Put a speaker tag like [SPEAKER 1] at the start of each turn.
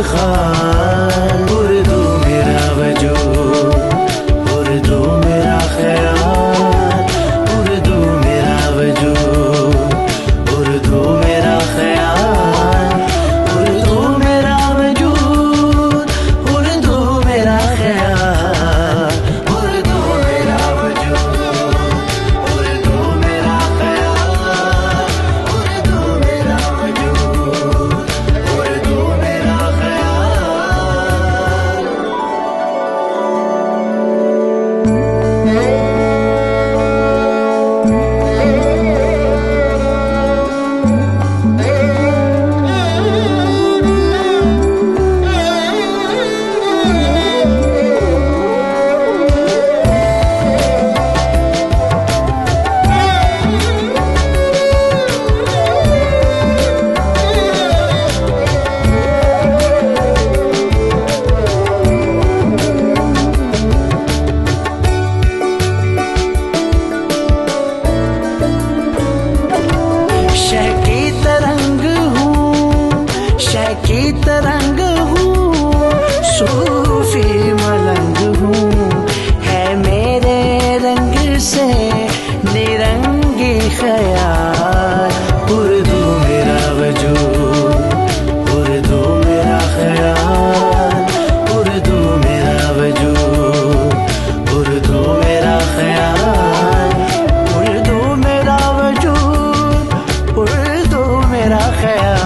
[SPEAKER 1] ख्याल, उर्दू मेरा वजूद, उर्दू मेरा ख्याल, उर्दू मेरा वजूद, उर्दू मेरा ख्याल, उर्दू मेरा वजूद, उर्दू मेरा ख्याल, उर्दू मेरा वजूद, उर्दू मेरा ख्याल, उर्दू मेरा वजूद, उर्दू मेरा की तरंग हूँ, सूफी मलंग हूँ, है मेरे रंग से निरंगी ख्याल, उर्दू मेरा वजूद, उर्दू मेरा ख्याल, उर्दू मेरा वजूद, उर्दू मेरा ख्याल, उर्दू मेरा वजूद, उर्दू मेरा ख्याल।